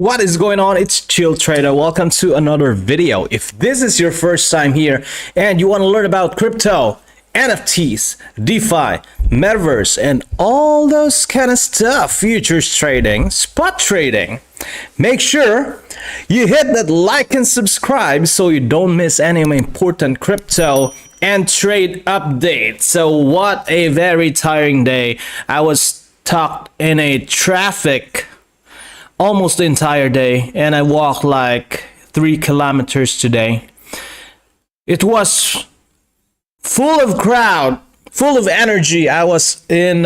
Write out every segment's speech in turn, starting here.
What is going on? It's Chill Trader. Welcome to another video. If this is your first time here and you want to learn about crypto, NFTs, DeFi, Metaverse, and all those kind of stuff, futures trading, spot trading, make sure you hit that like and subscribe so you don't miss any of my important crypto and trade updates. So what a very tiring day. I was stuck in a traffic almost the entire day, and I walked like 3 kilometers today. It was full of crowd, full of energy. I was in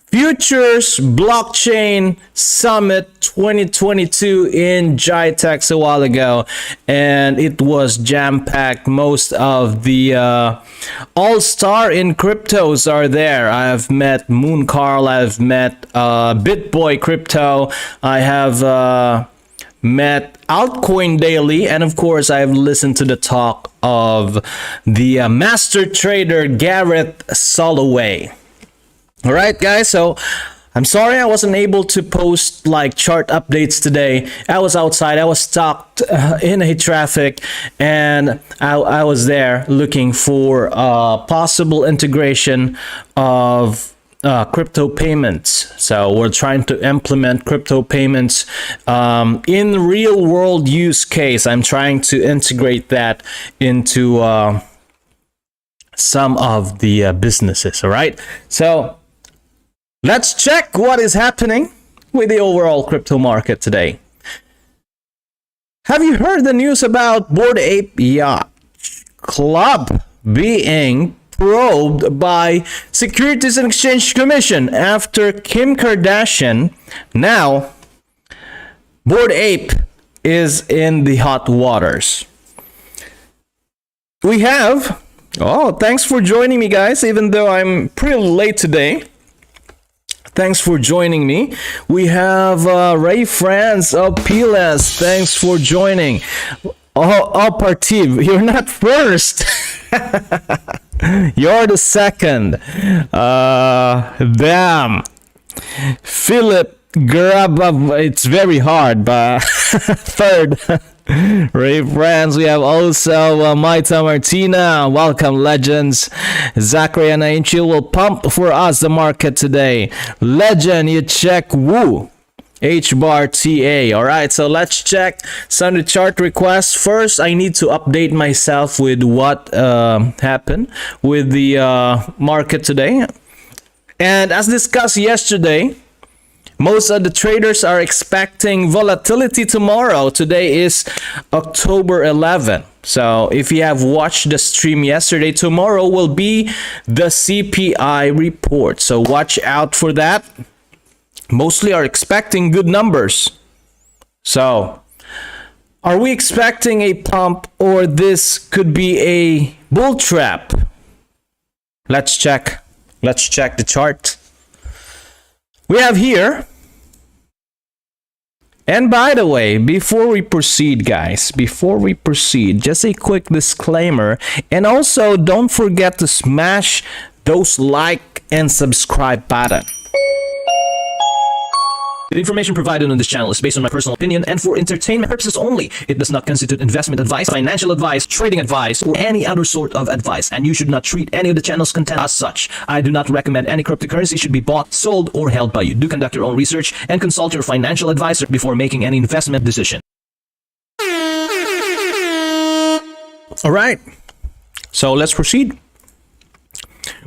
Futures Blockchain Summit 2022 in GATEIO a while ago, and it was jam-packed. Most of the all-star in cryptos are there. I've met Moon Carl, I've met BitBoy Crypto, I have met Altcoin Daily, and of course I've listened to the talk of the master trader Gareth Soloway. All right, guys, so I'm sorry I wasn't able to post like chart updates today. I was outside, I was stuck in a traffic, and I was there looking for possible integration of crypto payments. So we're trying to implement crypto payments in real world use case. I'm trying to integrate that into some of the businesses. All right, so let's check what is happening with the overall crypto market today. Have you heard the news about Bored Ape Yacht Club being probed by Securities and Exchange Commission after Kim Kardashian? Now, Bored Ape is in the hot waters. We have, thanks for joining me, guys, even though I'm pretty late today. Thanks for joining me. We have Ray France of PLS. Thanks for joining. Partiv, you're not first. You're the second. Damn. Philip Grabov, it's very hard, but third. Ray France, we have also Maita Martina. Welcome, legends. Zachary and Ainchi will pump for us the market today. Legend, you check Woo. H-bar TA. Alright, so let's check some of the chart requests. First, I need to update myself with what happened with the market today. And as discussed yesterday, most of the traders are expecting volatility tomorrow. Today is October 11th. So if you have watched the stream yesterday, tomorrow will be the CPI report. So watch out for that. Mostly are expecting good numbers. So are we expecting a pump, or this could be a bull trap? Let's check. Let's check the chart. We have here, and by the way, before we proceed, guys, just a quick disclaimer, and also don't forget to smash those like and subscribe button. The information provided on this channel is based on my personal opinion and for entertainment purposes only. It does not constitute investment advice, financial advice, trading advice, or any other sort of advice, and you should not treat any of the channel's content as such. I do not recommend any cryptocurrency should be bought, sold, or held by you. Do conduct your own research and consult your financial advisor before making any investment decision. All right, so let's proceed.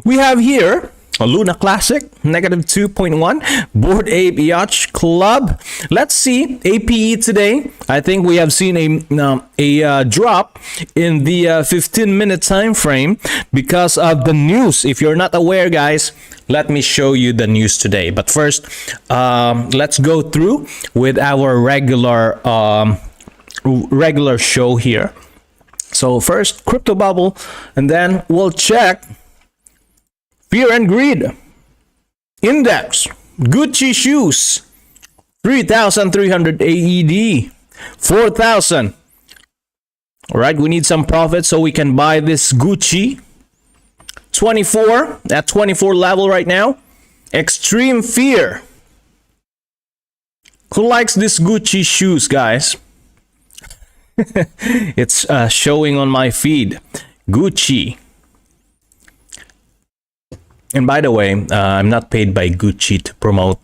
We have here a Luna Classic, negative 2.1, Bored Ape Yacht Club. Let's see, APE today. I think we have seen a drop in the 15-minute time frame because of the news. If you're not aware, guys, let me show you the news today. But first, let's go through with our regular show here. So first, crypto bubble, and then we'll check Fear and Greed Index, Gucci shoes, 3,300 AED, 4,000. All right, we need some profit so we can buy this Gucci. 24 at 24 level right now. Extreme Fear Who likes this Gucci shoes, guys? It's showing on my feed. Gucci. And by the way, I'm not paid by Gucci to promote.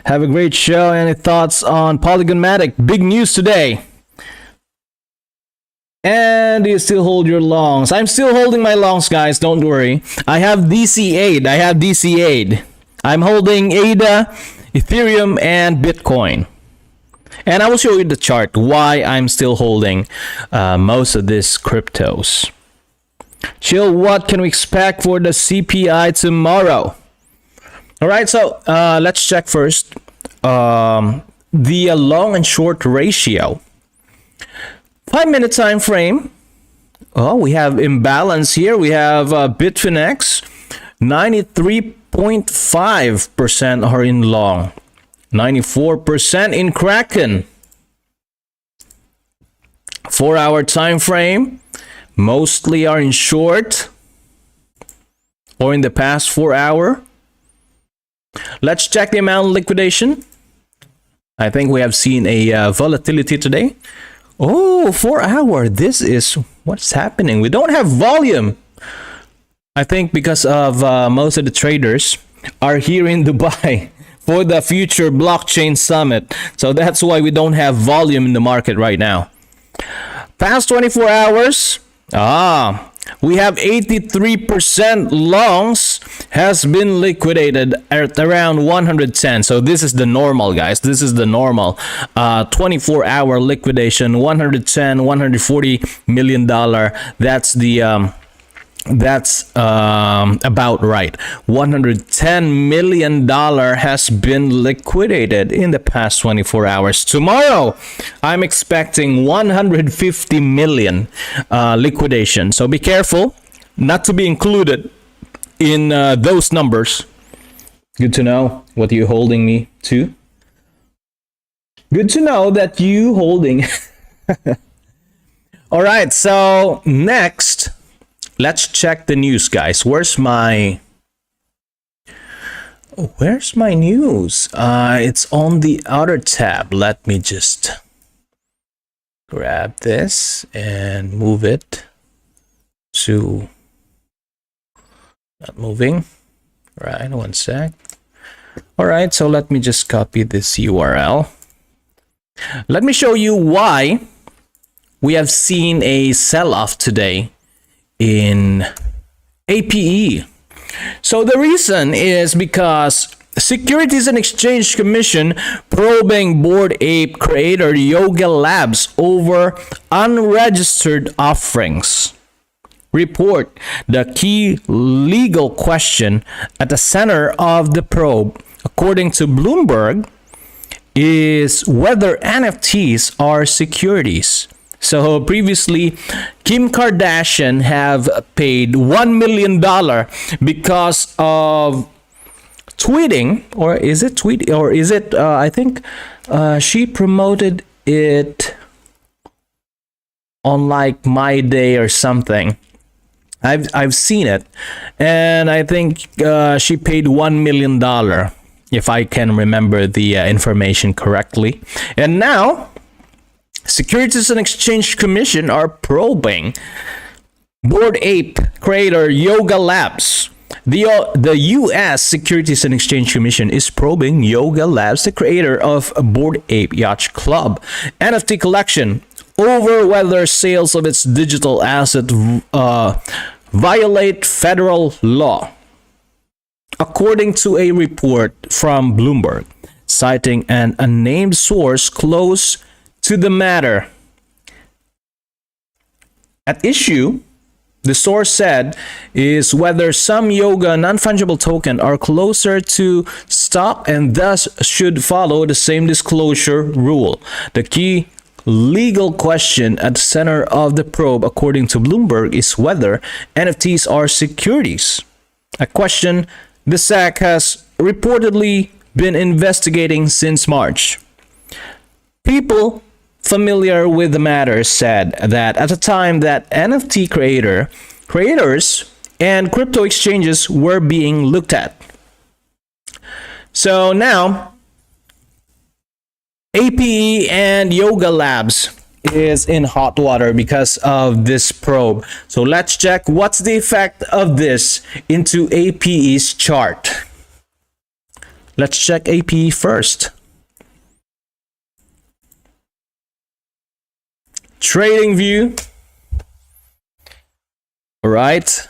Have a great show. Any thoughts on Polygonmatic? Big news today. And you still hold your longs. I'm still holding my longs, guys. Don't worry. I have DC8. I'm holding ADA, Ethereum, and Bitcoin. And I will show you the chart why I'm still holding most of these cryptos. Chill, what can we expect for the CPI tomorrow? All right, so let's check first the long and short ratio. 5-minute time frame. Oh, we have imbalance here. We have BitGET 93.5% are in long, 94% in Kraken. 4-hour time frame. Mostly are in short or in the past 4 hour. Let's check the amount of liquidation. I think we have seen a volatility today. Oh, 4 hour. This is what's happening. We don't have volume. I think because of most of the traders are here in Dubai for the future blockchain summit. So that's why we don't have volume in the market right now. Past 24 hours. We have 83% longs has been liquidated at around 110. So this is the normal, guys. This is the normal 24-hour liquidation, 140 million dollar. That's the about right. $110 million has been liquidated in the past 24 hours. Tomorrow, I'm expecting 150 million liquidation. So be careful not to be included in those numbers. Good to know what you're holding me to. Good to know that you holding. All right, so next, let's check the news, guys. Where's my news? It's on the other tab. Let me just grab this and move it to not moving. Right, one sec. All right, so let me just copy this URL. Let me show you why we have seen a sell-off today in APE. So the reason is because Securities and Exchange Commission probing Bored Ape creator Yoga Labs over unregistered offerings. Report: the key legal question at the center of the probe, according to Bloomberg, is whether NFTs are securities. So previously, Kim Kardashian have paid $1 million because of tweeting, or is it tweet, or is it? I think she promoted it on like My Day or something. I've seen it, and I think she paid $1 million, if I can remember the information correctly. And now, Securities and Exchange Commission are probing Bored Ape creator Yoga Labs. The U.S. Securities and Exchange Commission is probing Yoga Labs, the creator of Bored Ape Yacht Club NFT collection, over whether sales of its digital asset violate federal law, according to a report from Bloomberg, citing an unnamed source close to the matter. At issue, the source said, is whether some yoga non-fungible token are closer to stock and thus should follow the same disclosure rule. The key legal question at the center of the probe, according to Bloomberg, is whether NFTs are securities, a question the SEC has reportedly been investigating since March. People familiar with the matter said that at the time that NFT creators and crypto exchanges were being looked at. So now APE and Yoga Labs is in hot water because of this probe. So let's check what's the effect of this into APE's chart. Let's check APE first. Trading view. All right.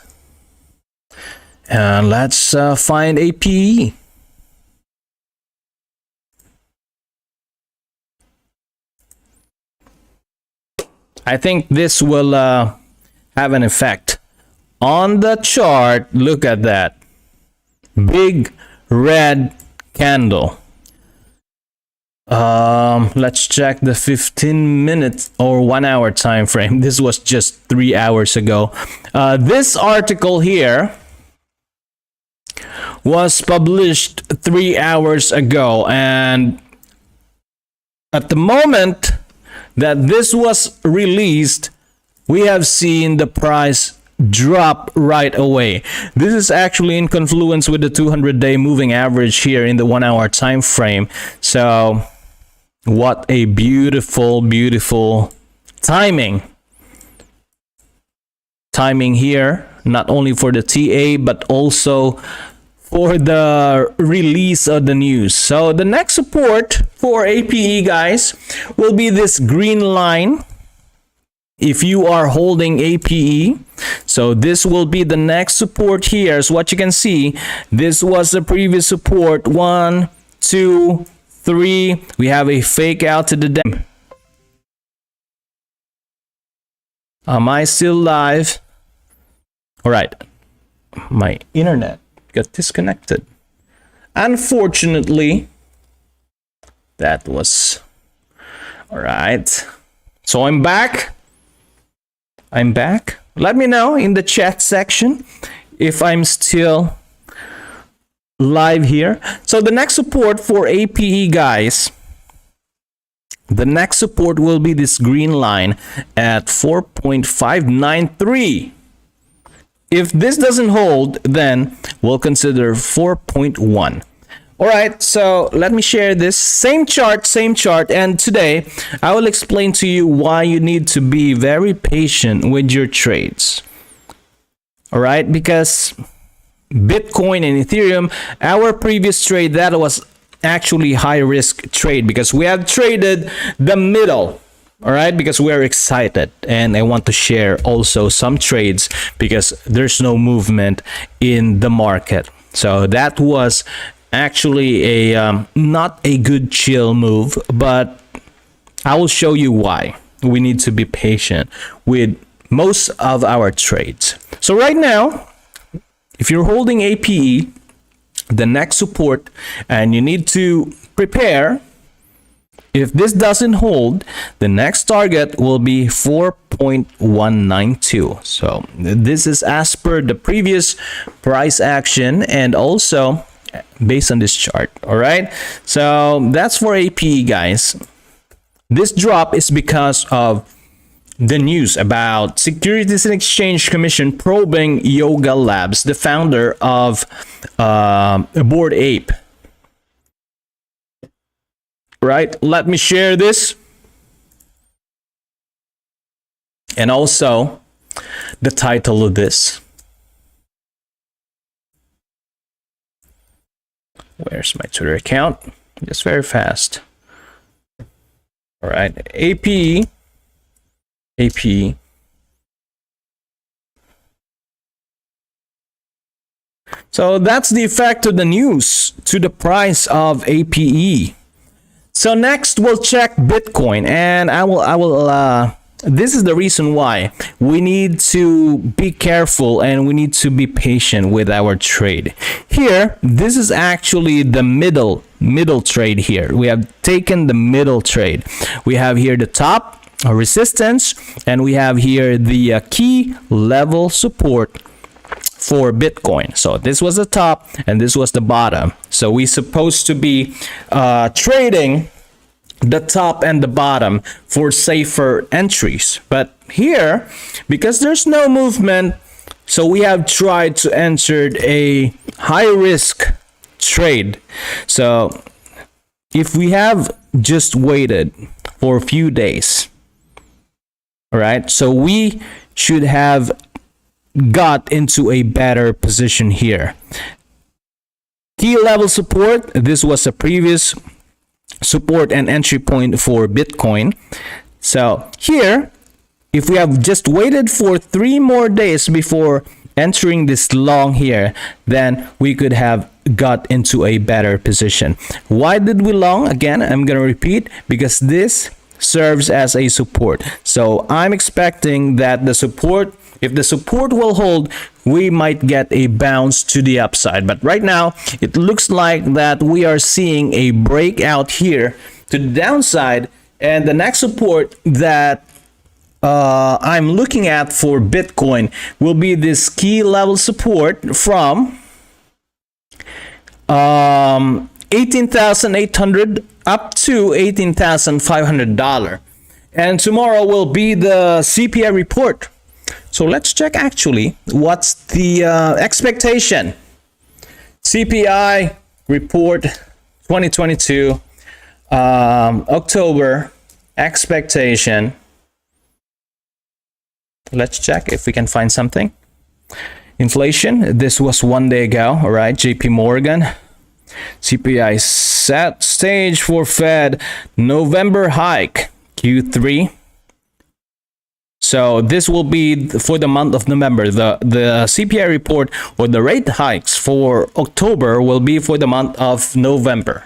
And let's find APE. I think this will have an effect on the chart. Look at that big red candle. Let's check the 15 minutes or 1 hour time frame. This was just 3 hours ago. This article here was published 3 hours ago, and at the moment that this was released, we have seen the price drop right away. This is actually in confluence with the 200-day moving average here in the 1 hour time frame. So what a beautiful timing here, not only for the TA but also for the release of the news. So the next support for APE, guys, will be this green line. If you are holding APE, so this will be the next support here. So what you can see, this was the previous support. 1, 2, 3. We have a fake out to the day. Am I still live? All right, my internet got disconnected. Unfortunately, that was all right. So I'm back. Let me know in the chat section if I'm still live here. So the next support for APE, guys, the next support will be this green line at 4.593. If this doesn't hold, then we'll consider 4.1. All right, so let me share this same chart, and today I will explain to you why you need to be very patient with your trades. All right, because Bitcoin and Ethereum, our previous trade, that was actually high risk trade because we have traded the middle. All right, because we're excited, and I want to share also some trades because there's no movement in the market. So that was actually a not a good chill move, but I will show you why we need to be patient with most of our trades. So right now, if you're holding APE, the next support, and you need to prepare. If this doesn't hold, the next target will be 4.192. So this is as per the previous price action and also based on this chart. All right, so that's for APE, guys. This drop is because of the news about Securities and Exchange Commission probing Yoga Labs, the founder of Bored Ape. Right, let me share this, and also the title of this. Where's my Twitter account? Just very fast. All right, APE. So that's the effect of the news to the price of APE. So next we'll check Bitcoin, and I will this is the reason why we need to be careful and we need to be patient with our trade. Here, this is actually the middle trade here. We have taken the middle trade. We have here the top resistance, and we have here the key level support for Bitcoin. So this was the top and this was the bottom. So we're supposed to be trading the top and the bottom for safer entries. But here, because there's no movement, so we have tried to enter a high risk trade. So if we have just waited for a few days. All right, so we should have got into a better position here. Key level support, this was a previous support and entry point for Bitcoin. So here, if we have just waited for 3 more days before entering this long here, then we could have got into a better position. Why did we long? Again, I'm going to repeat, because this serves as a support. So I'm expecting that the support, if the support will hold, we might get a bounce to the upside. But right now, it looks like that we are seeing a breakout here to the downside. And the next support that I'm looking at for Bitcoin will be this key level support from 18,800 up to $18,500. And tomorrow will be the CPI report. So let's check actually what's the expectation. CPI report 2022 October expectation. Let's check if we can find something. Inflation, this was 1 day ago. All right, JP Morgan. CPI set stage for Fed November hike Q3. So this will be for the month of November. The CPI report or the rate hikes for October will be for the month of November.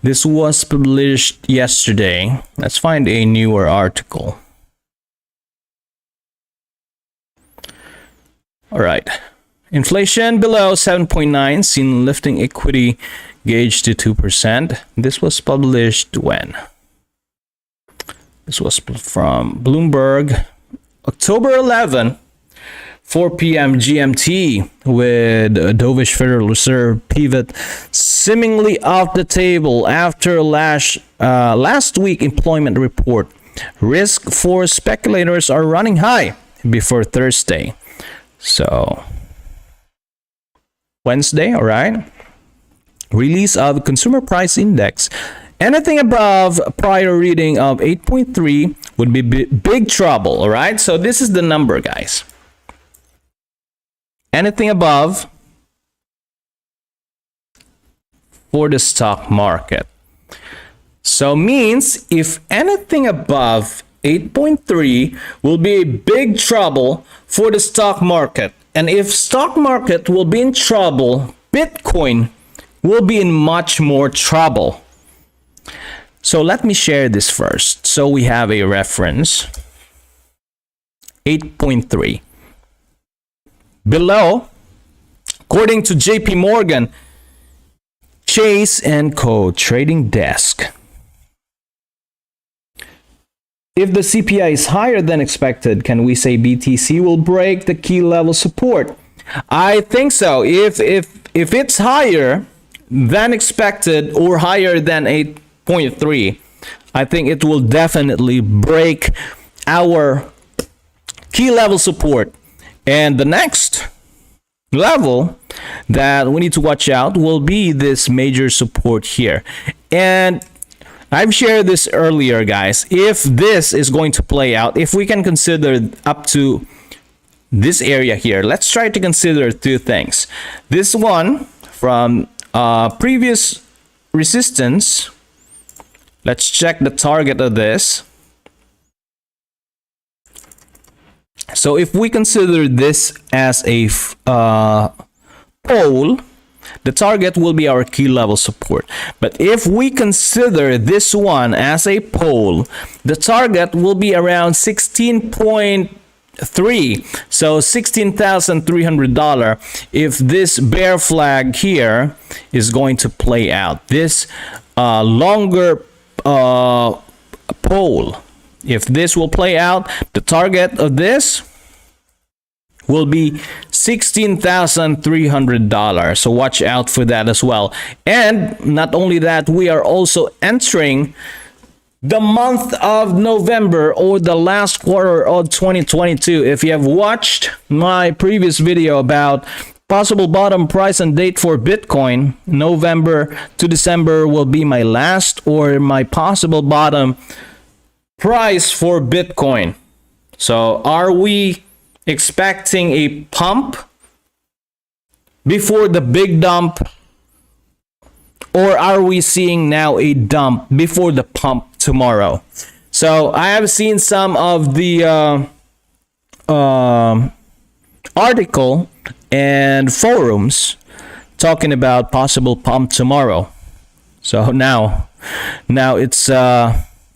This was published yesterday. Let's find a newer article. All right. Inflation below 7.9, seen lifting equity gauge to 2%. This was published when? This was from Bloomberg, October 11, 4 p.m. GMT, with dovish Federal Reserve pivot seemingly off the table after last week employment report. Risk for speculators are running high before Thursday. So Wednesday, all right. Release of consumer price index. Anything above prior reading of 8.3 would be big trouble, all right? So this is the number, guys. Anything above for the stock market. So means if anything above 8.3 will be a big trouble for the stock market. And if stock market will be in trouble, Bitcoin will be in much more trouble. So let me share this first. So we have a reference, 8.3. Below, according to JP Morgan, Chase & Co. trading desk. If the CPI is higher than expected, can we say BTC will break the key level support? I think so. If it's higher than expected or higher than 8.3, I think it will definitely break our key level support. And the next level that we need to watch out will be this major support here. And I've shared this earlier, guys. If this is going to play out, if we can consider up to this area here, let's try to consider 2 things. This one from previous resistance. Let's check the target of this. So if we consider this as a pole, the target will be our key level support. But if we consider this one as a pole, the target will be around 16.3, so $16,300 if this bear flag here is going to play out. This longer pole, if this will play out, the target of this will be $16,300. So watch out for that as well. And not only that, we are also entering the month of November, or the last quarter of 2022. If you have watched my previous video about Possible bottom price and date for Bitcoin, November to December will be my last or my possible bottom price for Bitcoin. So are we expecting a pump before the big dump, or are we seeing now a dump before the pump tomorrow? So I have seen some of the article and forums talking about possible pump tomorrow. So now it's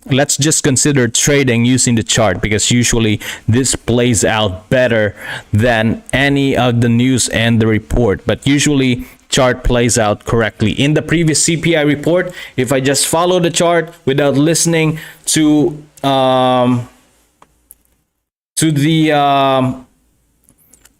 let's just consider trading using the chart, because usually this plays out better than any of the news and the report. But usually chart plays out correctly. In the previous CPI report, if I just follow the chart without listening to the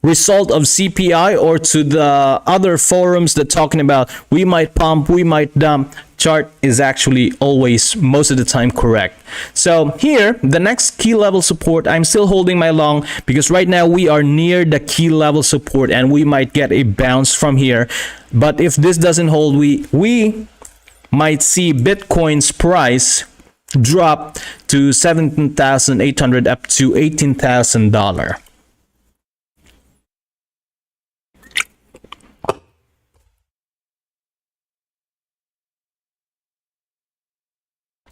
result of CPI or to the other forums that talking about we might pump, we might dump, chart is actually always most of the time correct. So here, the next key level support, I'm still holding my long because right now we are near the key level support and we might get a bounce from here. But if this doesn't hold, we might see Bitcoin's price drop to $17,800 up to $18,000.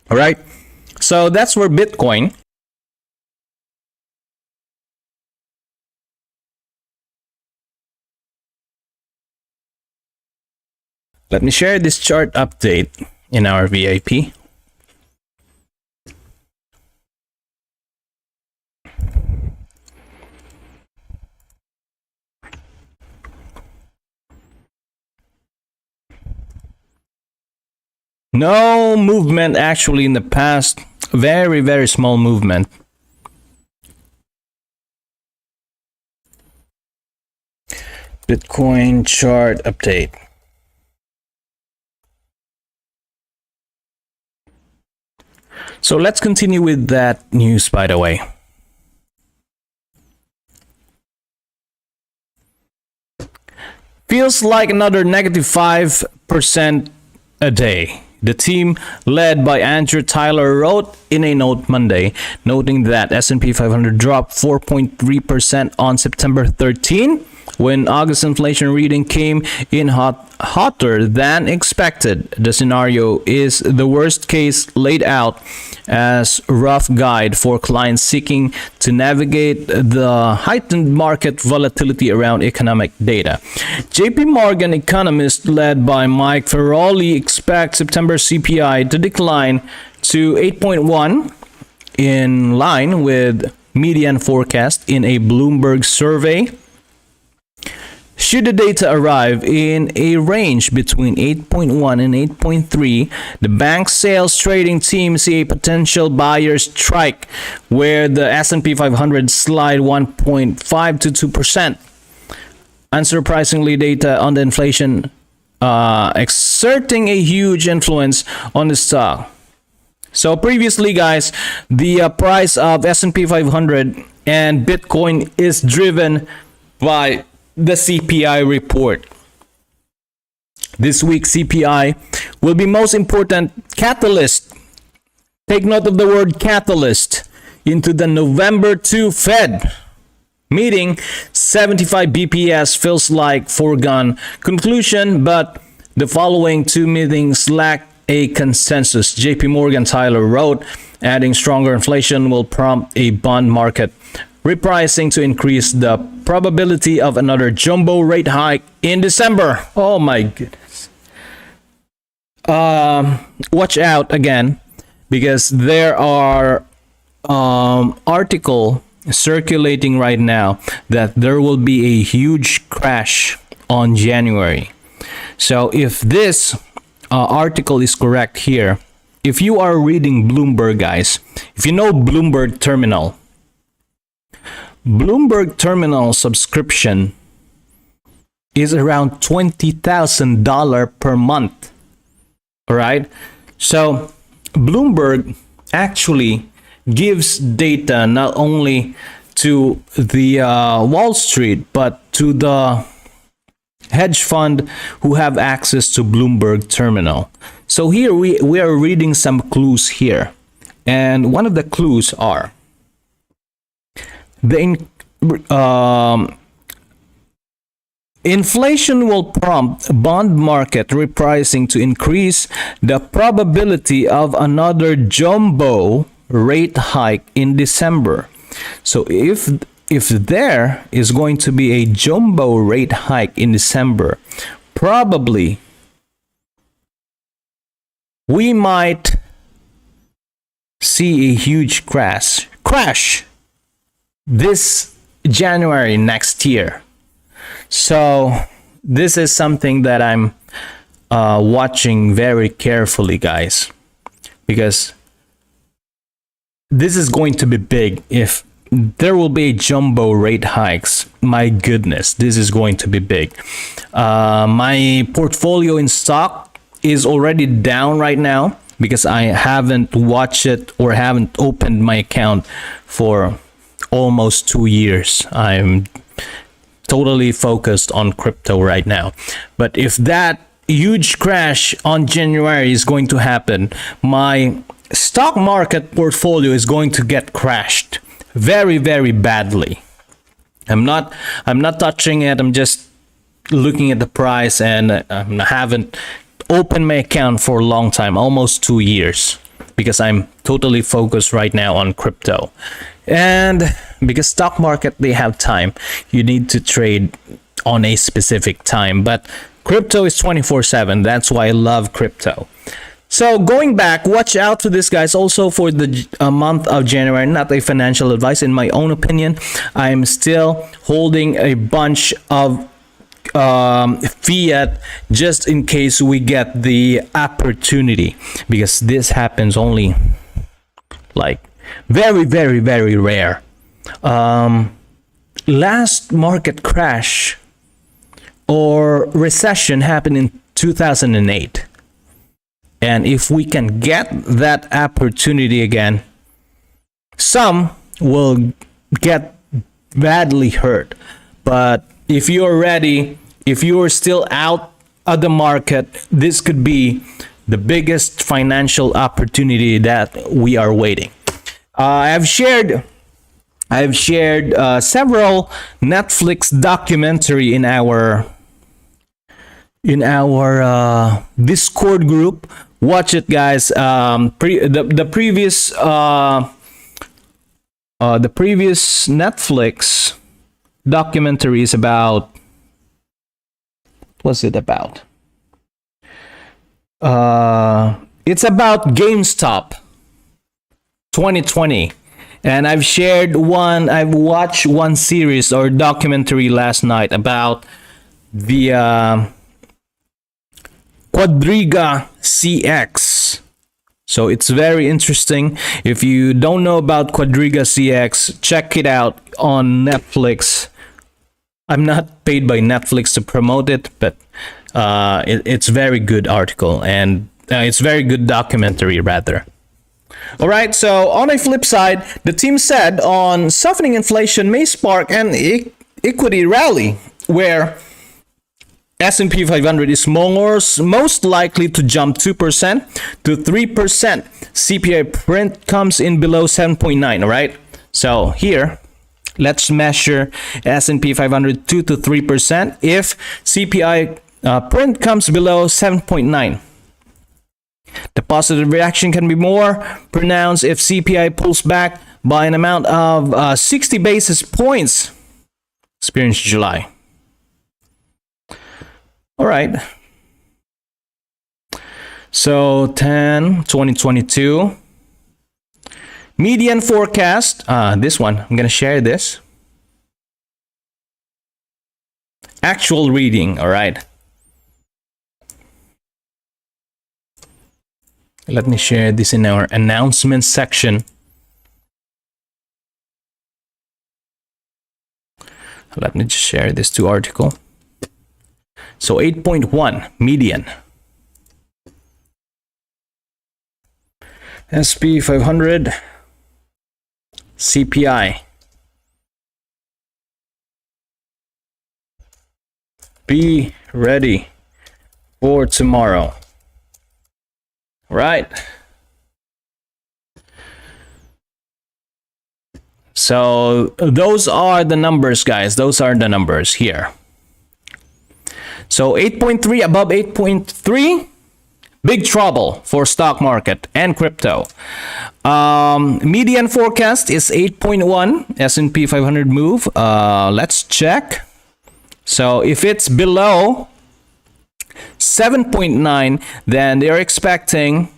All right, so that's for Bitcoin. Let me share this chart update in our VIP. No movement actually in the past, very small movement. Bitcoin chart update. So let's continue with that news, by the way. Feels like another negative 5% a day. The team, led by Andrew Tyler, wrote in a note Monday, noting that S&P 500 dropped 4.3% on September 13, when August inflation reading came in hotter than expected. The scenario is the worst case laid out as rough guide for clients seeking to navigate the heightened market volatility around economic data. JP Morgan economist led by Mike Ferroli expect September CPI to decline to 8.1, in line with median forecast in a Bloomberg survey. Should the data arrive in a range between 8.1 and 8.3, the bank's sales trading team see a potential buyer's strike where the S&P 500 slide 1.5 to 2%. Unsurprisingly, data on the inflation exerting a huge influence on the stock. So previously, guys, the price of S&P 500 and Bitcoin is driven by the CPI report. This week's CPI will be most important catalyst. Take note of the word catalyst into the November 2 Fed meeting. 75 BPS feels like foregone conclusion, but the following two meetings lack a consensus. JP Morgan Tyler wrote, adding stronger inflation will prompt a bond market repricing to increase the probability of another jumbo rate hike in December. Oh my goodness. Watch out again, because there are article circulating right now that there will be a huge crash on January. So if this article is correct here, if you are reading Bloomberg, guys, if you know Bloomberg Terminal subscription is around $20,000 per month. All right. So Bloomberg actually gives data not only to the Wall Street, but to the hedge fund who have access to Bloomberg terminal. So here we are reading some clues here. And one of the clues are the inflation will prompt bond market repricing to increase the probability of another jumbo rate hike in December. So if there is going to be a jumbo rate hike in December, probably we might see a huge crash this January next year. So this is something that I'm watching very carefully, guys, because this is going to be big. If there will be jumbo rate hikes, my goodness, this is going to be big. My portfolio in stock is already down right now because I haven't watched it or haven't opened my account for almost 2 years. I'm totally focused on crypto right now. But if that huge crash on January is going to happen, my stock market portfolio is going to get crashed very, very badly. I'm not touching it. I'm just looking at the price, and I haven't opened my account for a long time, almost 2 years, because I'm totally focused right now on crypto. And because stock market, they have time. You need to trade on a specific time, but crypto is 24/7. That's why I love crypto. So going back, watch out for this, guys. Also for the month of January, not a financial advice. In my own opinion, I'm still holding a bunch of fiat just in case we get the opportunity, because this happens only like very, very, very rare. Last market crash or recession happened in 2008. And if we can get that opportunity again, some will get badly hurt. But if you're ready, if you are still out of the market, this could be the biggest financial opportunity that we are waiting. I've shared several Netflix documentary in our Discord group. Watch it, guys. The previous Netflix documentary is about, what's it about? It's about GameStop 2020. And I've watched one series or documentary last night about the Quadriga CX. So it's very interesting. If you don't know about Quadriga CX, check it out on Netflix. I'm not paid by Netflix to promote it, but it's very good article, and it's very good documentary rather. All right, so on a flip side, the team said on softening inflation may spark an equity rally, where S&P 500 is most likely to jump 2% to 3%. CPI print comes in below 7.9, all right? So here, let's measure S&P 500 2 to 3%. If CPI print comes below 7.9, the positive reaction can be more pronounced if CPI pulls back by an amount of 60 basis points experienced July. All right. So 2022 median forecast. This one, I'm going to share this. Actual reading, all right. Let me share this in our announcement section. Let me just share this to article. So 8.1 median. SP 500 CPI. Be ready for tomorrow. Right. So those are the numbers, guys. Those are the numbers here. So 8.3 above 8.3, big trouble for stock market and crypto. Median forecast is 8.1 S&P 500 move. Let's check. So if it's below 7.9, then they're expecting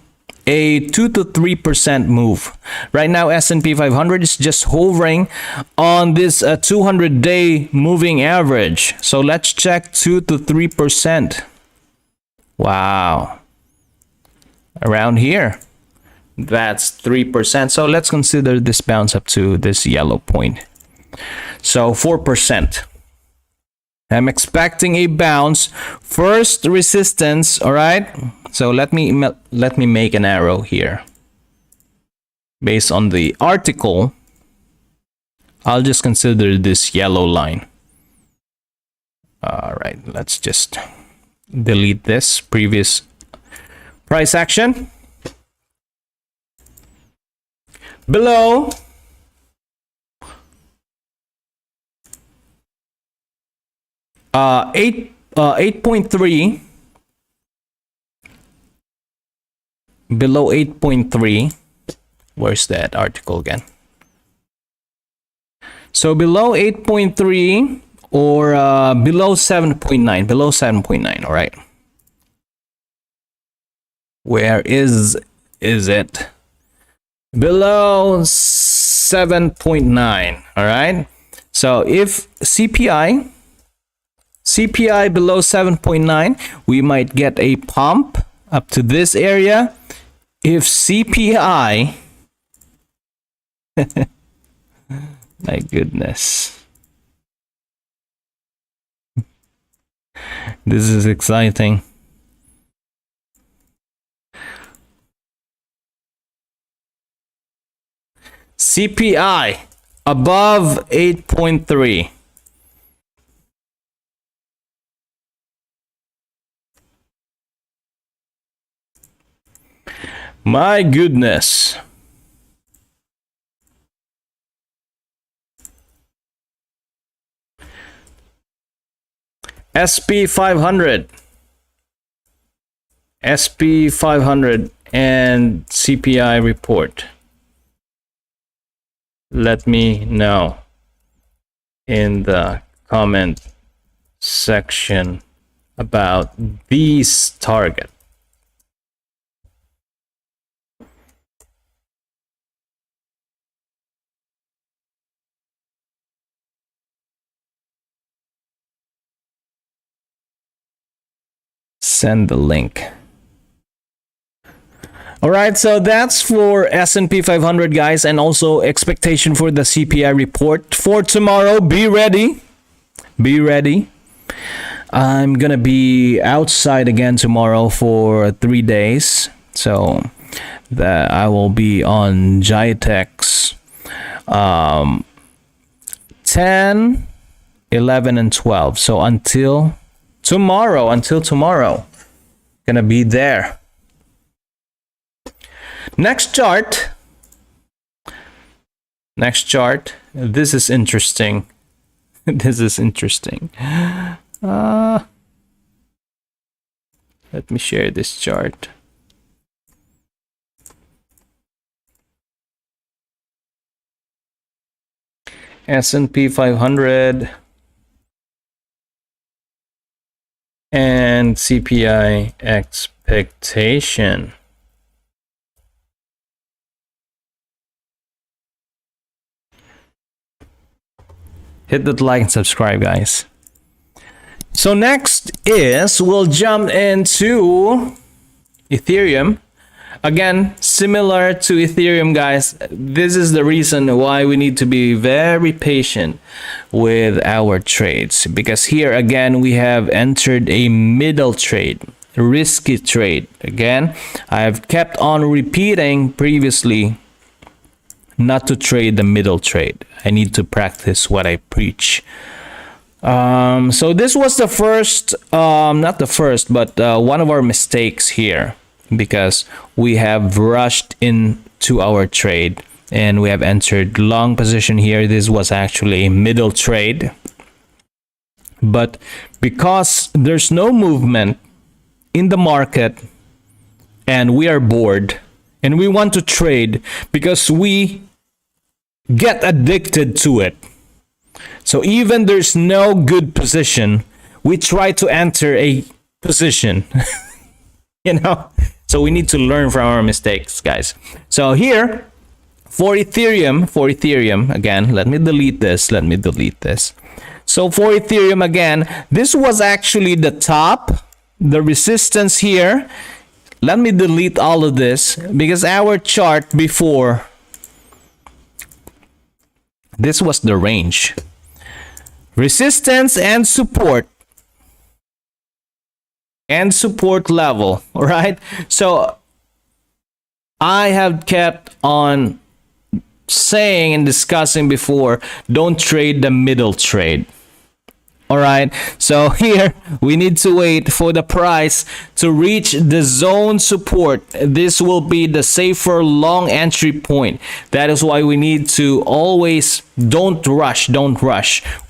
a 2 to 3% move. Right now, S&P 500 is just hovering on this 200-day moving average. So let's check 2 to 3%. Wow. Around here. That's 3%. So let's consider this bounce up to this yellow point. So 4%. I'm expecting a bounce. First resistance, all right? So let me make an arrow here. Based on the article, I'll just consider this yellow line. All right, let's just delete this previous price action. Below 8.3, below 8.3. Where's that article again? So below 8.3 or below 7.9, below 7.9. All right. Where is it? Below 7.9. All right. So if CPI below 7.9, we might get a pump up to this area. If CPI, my goodness, this is exciting. CPI above 8.3. My goodness. SP 500 and CPI report. Let me know in the comment section about these targets. Send the link. All right, so that's for S&P 500, guys, and also expectation for the CPI report for tomorrow. Be ready. Be ready. I'm gonna be outside again tomorrow for 3 days, so that I will be on GATEIO 10, 11, and 12. So until tomorrow, gonna be there. Next chart. This is interesting. This is interesting. Let me share this chart. S&P 500 and CPI expectation. Hit that like and subscribe, guys. So next is we'll jump into Ethereum. Again, similar to Ethereum, guys, this is the reason why we need to be very patient with our trades, because here again we have entered a middle trade, a risky trade. Again, I have kept on repeating previously not to trade the middle trade. I need to practice what I preach. So this was the first, not the first, but one of our mistakes here, because we have rushed into our trade and we have entered long position here. This was actually a middle trade, but because there's no movement in the market and we are bored and we want to trade because we get addicted to it. So even there's no good position, we try to enter a position, you know. So we need to learn from our mistakes, guys. So here, for Ethereum, again, let me delete this. So for Ethereum, again, this was actually the top, the resistance here. Let me delete all of this because our chart before, this was the range. Resistance and support level, all right? So I have kept on saying and discussing before, don't trade the middle trade. All right, so here we need to wait for the price to reach the zone support. This will be the safer long entry point. That is why we need to always don't rush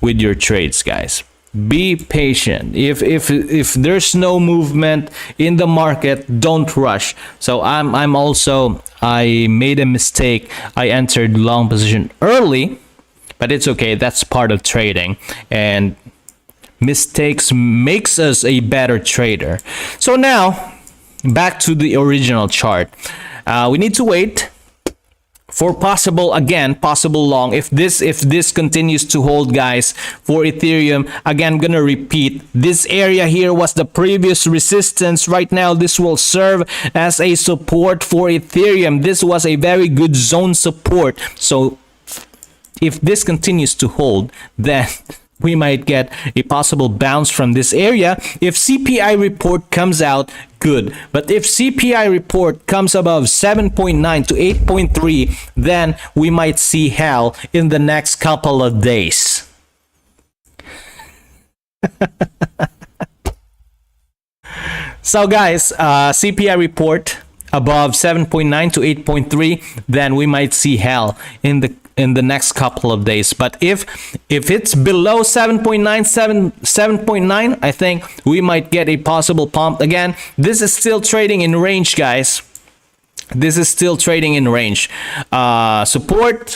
with your trades, guys. Be patient. If there's no movement in the market, don't rush. So I made a mistake. I entered long position early, but it's okay. That's part of trading, and mistakes makes us a better trader. So now back to the original chart. We need to wait for possible long. If this continues to hold, guys, for Ethereum, again, I'm gonna repeat, this area here was the previous resistance. Right now this will serve as a support for Ethereum. This was a very good zone support. So if this continues to hold, then we might get a possible bounce from this area. If CPI report comes out, good. But if CPI report comes above 7.9 to 8.3, then we might see hell in the next couple of days. So guys, CPI report above 7.9 to 8.3, then we might see hell in the next couple of days. But if it's below 7.9, I think we might get a possible pump. Again, this is still trading in range, guys. This is still trading in range. Support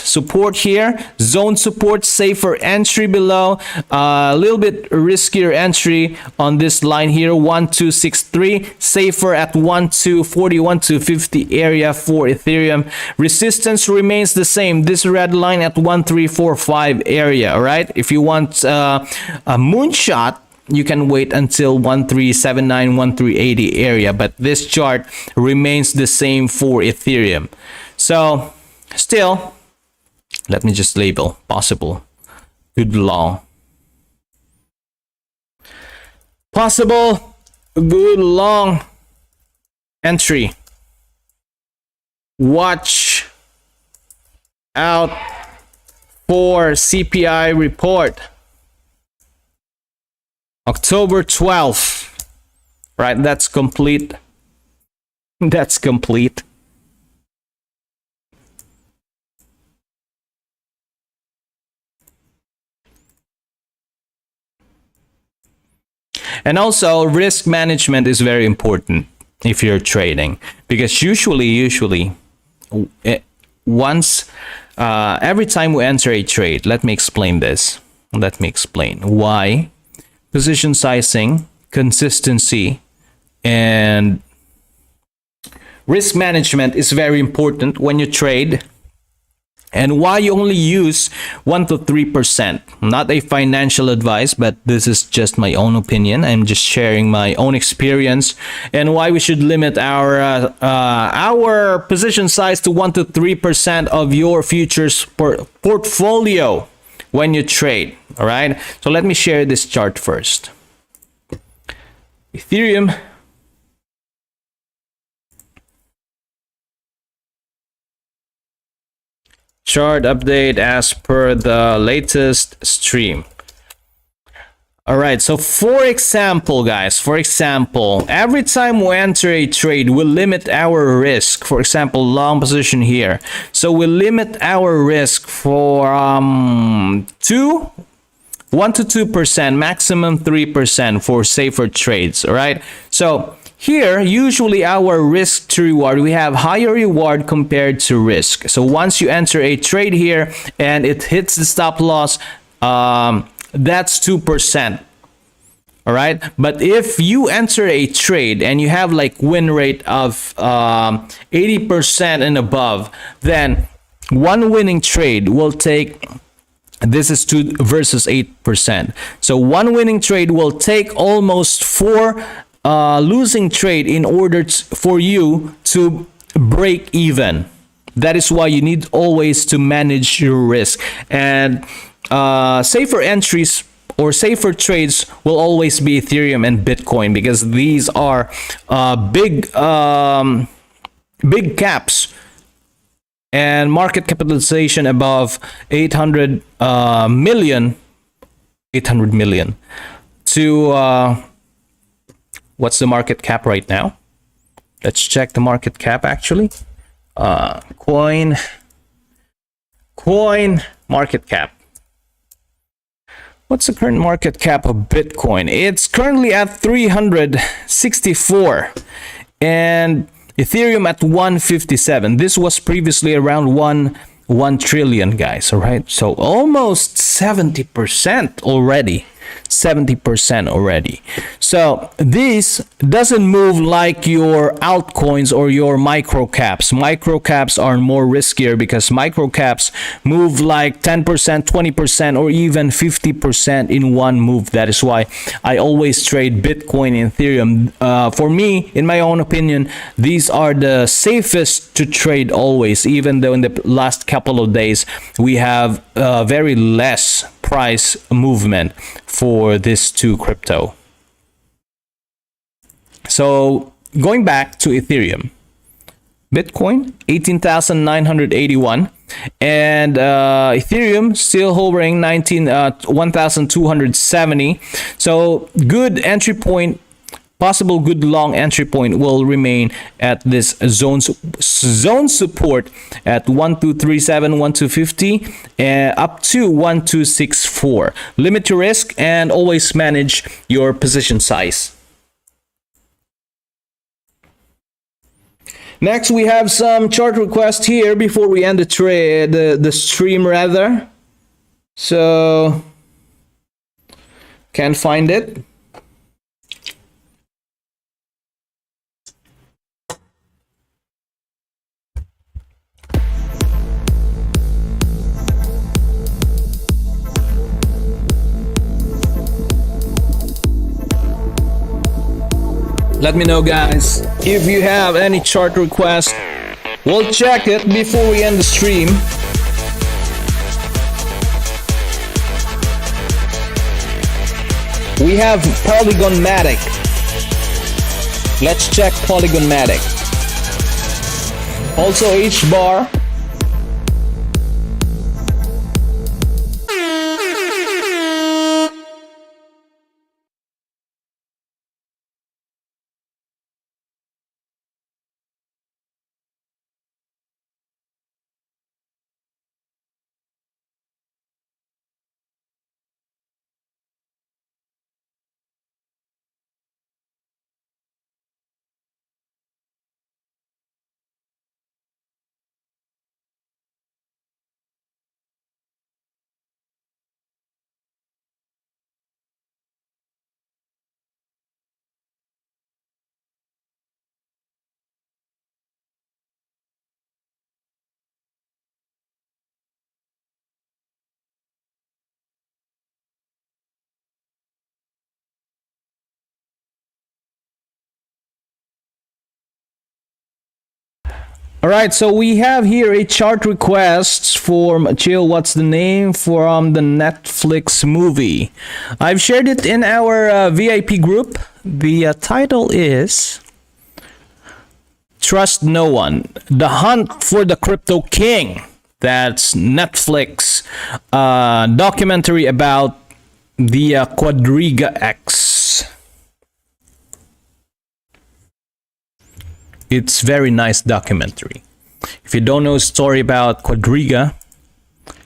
here, zone support, safer entry below, a little bit riskier entry on this line here, 1263, safer at 1240, 1250 area for Ethereum. Resistance remains the same, this red line at 1345 area. All right, if you want a moonshot, you can wait until 1379, 1380 area, but this chart remains the same for Ethereum. So still, let me just label possible good long. Possible good long entry. Watch out for CPI report. October 12th, right? That's complete. That's complete. And also, risk management is very important if you're trading, because usually once every time we enter a trade, let me explain this. Let me explain why. Position sizing, consistency, and risk management is very important when you trade, and why you only use 1 to 3%. Not a financial advice, but this is just my own opinion. I'm just sharing my own experience, and why we should limit our position size to 1 to 3% of your futures portfolio when you trade. All right, so let me share this chart first. Ethereum, chart update as per the latest stream. All right, so for example, guys, every time we enter a trade, we limit our risk. For example, long position here. So we limit our risk for 1 to 2%, maximum 3% for safer trades, all right? So here, usually our risk to reward, we have higher reward compared to risk. So once you enter a trade here and it hits the stop loss, that's 2%. All right, but if you enter a trade and you have like win rate of 80% and above, then one winning trade will take, this is 2 versus 8%. So one winning trade will take almost 4 losing trade in order for you to break even. That is why you need always to manage your risk. And safer entries or safer trades will always be Ethereum and Bitcoin, because these are big caps and market capitalization above 800 million to what's the market cap right now? Let's check the market cap actually. Coin market cap. What's the current market cap of Bitcoin? It's currently at 364 and Ethereum at 157. This was previously around 1 trillion, guys. All right, so almost 70% already. 70% already. So this doesn't move like your altcoins or your micro caps. Micro caps are more riskier because micro caps move like 10%, 20%, or even 50% in one move. That is why I always trade Bitcoin and Ethereum. For me, in my own opinion, these are the safest to trade always, even though in the last couple of days we have very less price movement for this two crypto. So going back to Ethereum, Bitcoin 18,981 and Ethereum still hovering 1,270. So good entry point, possible good long entry point will remain at this zone support at 1237, 1250 up to 1264. Limit your risk and always manage your position size. Next, we have some chart requests here before we end the trade, the stream rather. So can't find it. Let me know, guys, if you have any chart requests. We'll check it before we end the stream. We have Polygonmatic. Let's check Polygonmatic. Also H-bar. All right, so we have here a chart request for Chill. What's the name from the Netflix movie? I've shared it in our VIP group. The title is Trust No One: The Hunt for the Crypto King. That's Netflix documentary about the Quadriga X. It's very nice documentary. If you don't know a story about Quadriga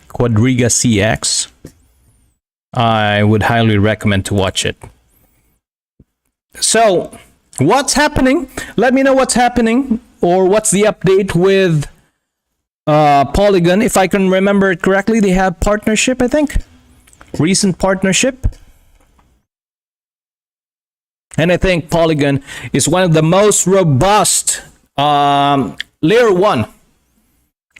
CX, I would highly recommend to watch it. So, what's happening? Let me know what's happening, or what's the update with Polygon. If I can remember it correctly, they have partnership, I think. Recent partnership. And I think Polygon is one of the most robust layer 1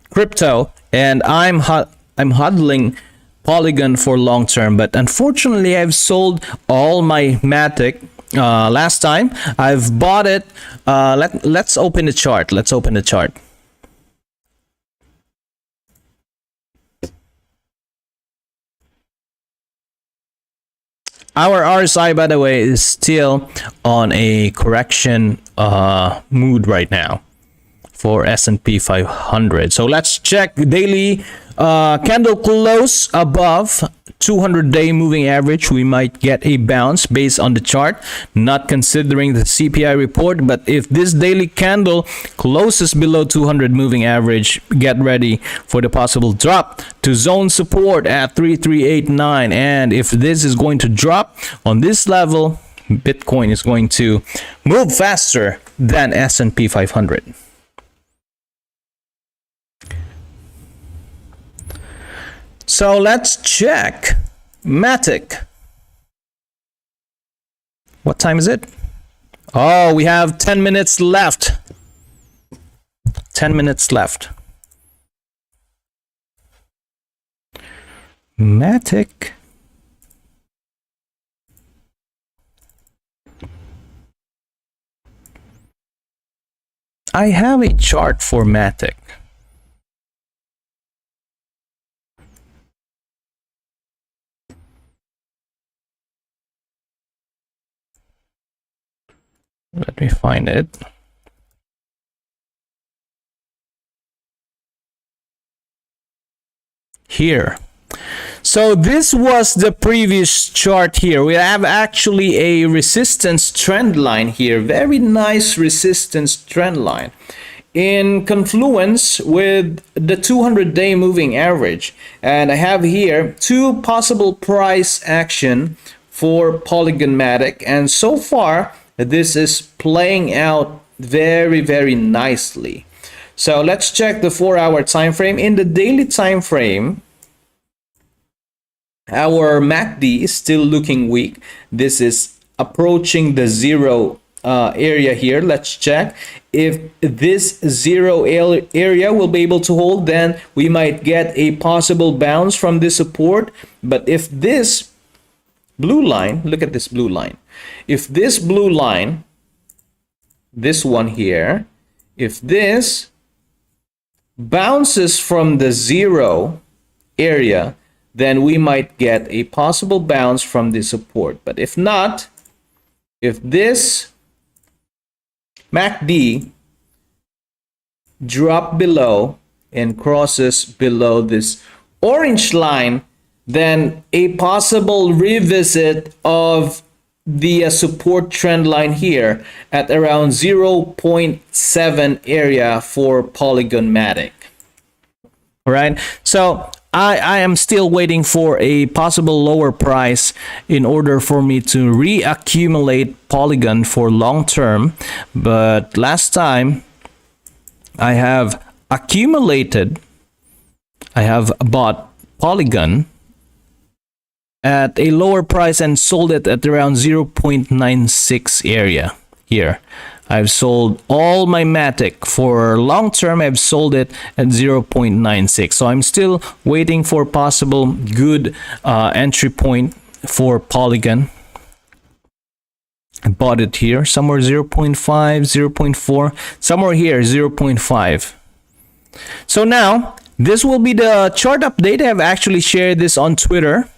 crypto, and I'm hodling Polygon for long term, but unfortunately I've sold all my Matic last time. I've bought it. Let's open the chart. Let's open the chart. Our RSI, by the way, is still on a correction mood right now for S&P 500. So let's check daily candle close above 200-day moving average. We might get a bounce based on the chart, not considering the CPI report. But if this daily candle closes below 200 moving average, get ready for the possible drop to zone support at 3389. And if this is going to drop on this level, Bitcoin is going to move faster than S&P 500. So let's check Matic. What time is it? Oh, we have 10 minutes left. 10 minutes left. Matic. I have a chart for Matic. Let me find it. Here. So this was the previous chart here. We have actually a resistance trend line here. Very nice resistance trend line in confluence with the 200-day moving average. And I have here two possible price action for Polygon Matic. And so far, this is playing out very, very nicely. So let's check the 4-hour time frame. In the daily time frame, our MACD is still looking weak. This is approaching the zero area here. Let's check. If this zero area will be able to hold, then we might get a possible bounce from this support. But if this blue line, look at this blue line. If this blue line, this one here, if this bounces from the zero area, then we might get a possible bounce from this support. But if not, if this MACD drop below and crosses below this orange line, then a possible revisit of the support trend line here at around 0.7 area for Polygon Matic. All right, so I am still waiting for a possible lower price in order for me to reaccumulate Polygon for long term. But last time I have accumulated, I have bought Polygon at a lower price and sold it at around 0.96 area here. I've sold all my Matic for long term. I've sold it at 0.96. So I'm still waiting for possible good entry point for Polygon. I bought it here somewhere 0.5, 0.4, somewhere here 0.5. So now this will be the chart update. I've actually shared this on Twitter.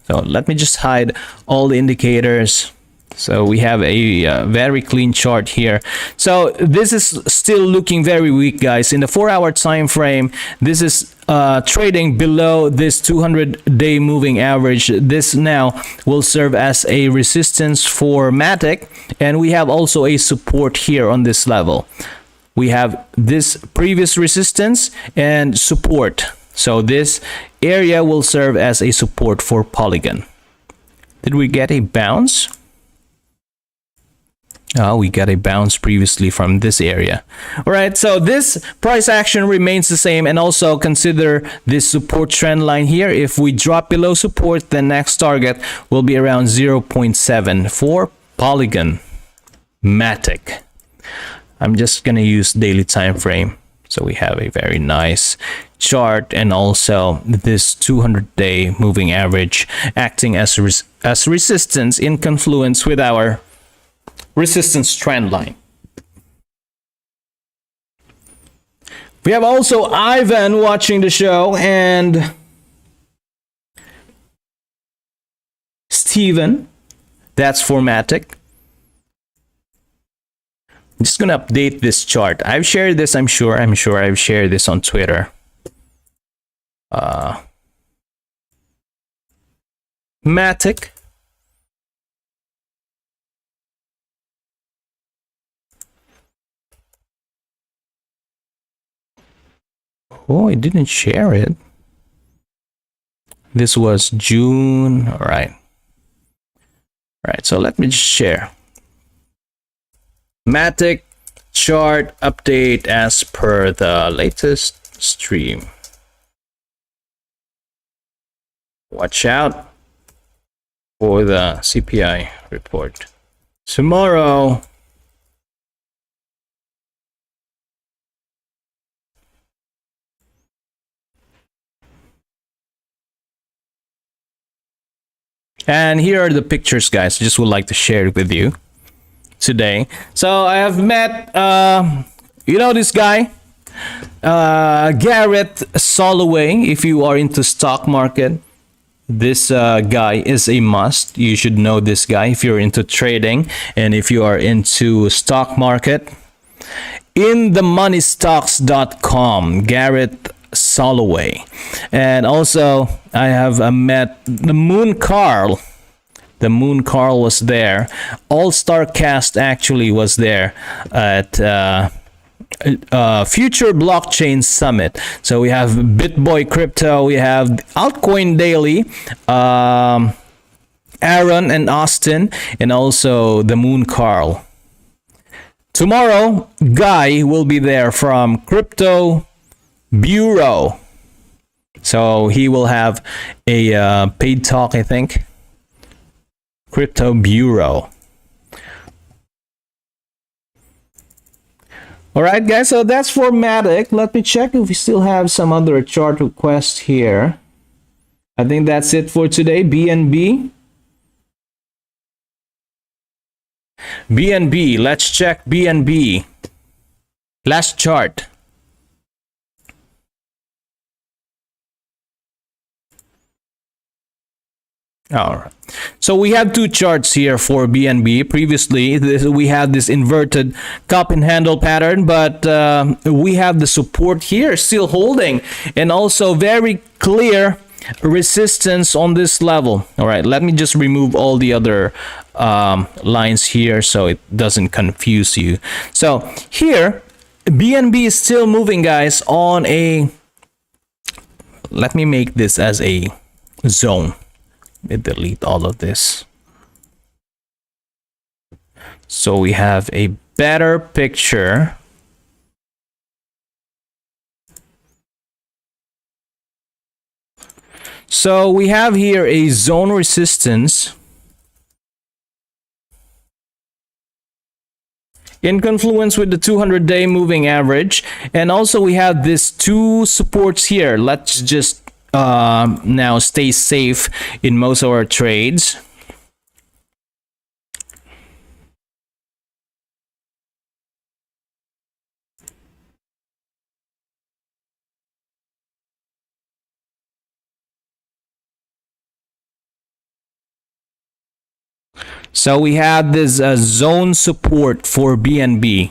So let me just hide all the indicators. So we have a very clean chart here. So this is still looking very weak, guys. In the 4-hour time frame, this is trading below this 200-day moving average. This now will serve as a resistance for Matic, and we have also a support here on this level. We have this previous resistance and support. So this area will serve as a support for Polygon. Did we get a bounce? Oh, we got a bounce previously from this area. All right, so this price action remains the same, and also consider this support trend line here. If we drop below support, the next target will be around 0.7 for Polygon Matic. I'm just gonna use daily time frame, so we have a very nice chart, and also this 200-day moving average acting as resistance in confluence with our resistance trend line. We have also Ivan watching the show, and Steven, that's for Matic. I'm just gonna update this chart. I've shared this, I'm sure I've shared this on Twitter. Matic. Oh, I didn't share it. This was June. All right. All right, so let me just share. Matic chart update as per the latest stream. Watch out for the CPI report tomorrow. And here are the pictures, guys. I just would like to share it with you today. So I have met, you know this guy, Garrett Soloway. If you are into stock market, this guy is a must. You should know this guy if you're into trading, and if you are into stock market. InTheMoneyStocks.com, Garrett Soloway. And also I have met the Moon Carl. The Moon Carl was there. All-Star Cast actually was there at Future Blockchain Summit. So we have BitBoy Crypto, we have Altcoin Daily, Aaron and Austin, and also the Moon Carl. Tomorrow, Guy will be there from Crypto Bureau. So he will have a paid talk, I think. Crypto Bureau. All right, guys, so that's for Matic. Let me check if we still have some other chart requests here. I think that's it for today. BNB. BNB, let's check BNB. Last chart. All right. So we have two charts here for BNB. Previously, we had this inverted cup and handle pattern, but we have the support here still holding, and also very clear resistance on this level. All right, let me just remove all the other lines here so it doesn't confuse you. So here, BNB is still moving, guys, on a, let me make this as a zone. Let me delete all of this so we have a better picture. So we have here a zone resistance in confluence with the 200-day moving average, and also we have these two supports here. Let's just now stay safe in most of our trades. So we have this zone support for BNB.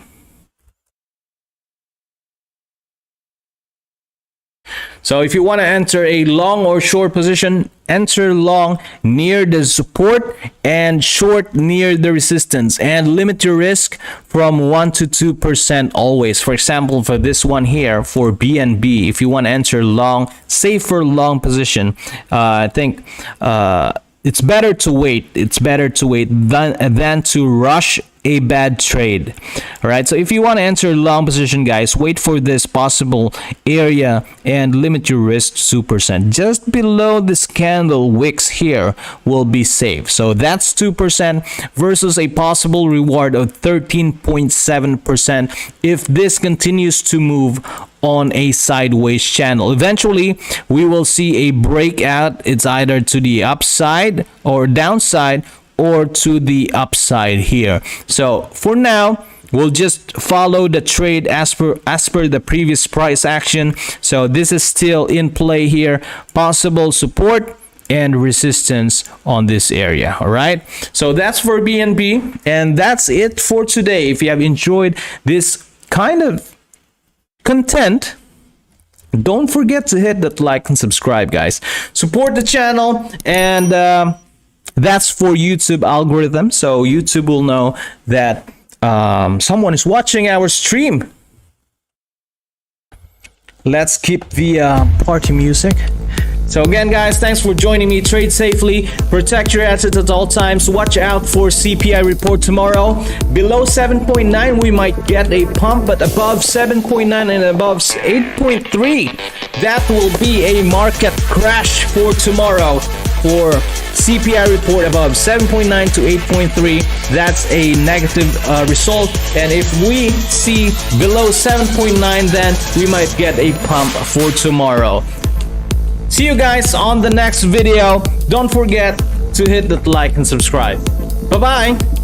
So if you want to enter a long or short position, enter long near the support and short near the resistance, and limit your risk from 1 to 2% always. For example, for this one here, for BNB, if you want to enter long, safer long position, I think it's better to wait. It's better to wait than to rush a bad trade. All right, so if you want to enter long position, guys, wait for this possible area and limit your risk to 2%. Just below this candle wicks here will be safe. So that's 2% versus a possible reward of 13.7% if this continues to move on a sideways channel. Eventually we will see a breakout. It's either to the upside or downside, or to the upside here. So for now, we'll just follow the trade as per the previous price action. So this is still in play here. Possible support and resistance on this area. All right, so that's for BNB, and that's it for today. If you have enjoyed this kind of content, don't forget to hit that like and subscribe, guys. Support the channel, and that's for YouTube algorithm, so YouTube will know that someone is watching our stream. Let's keep the party music. So again, guys, thanks for joining me. Trade safely, protect your assets at all times. Watch out for CPI report tomorrow. Below 7.9 we might get a pump, but above 7.9 and above 8.3, that will be a market crash for tomorrow. For CPI report above 7.9 to 8.3, that's a negative result. And if we see below 7.9, then we might get a pump for tomorrow. See you guys on the next video. Don't forget to hit that like and subscribe. Bye bye.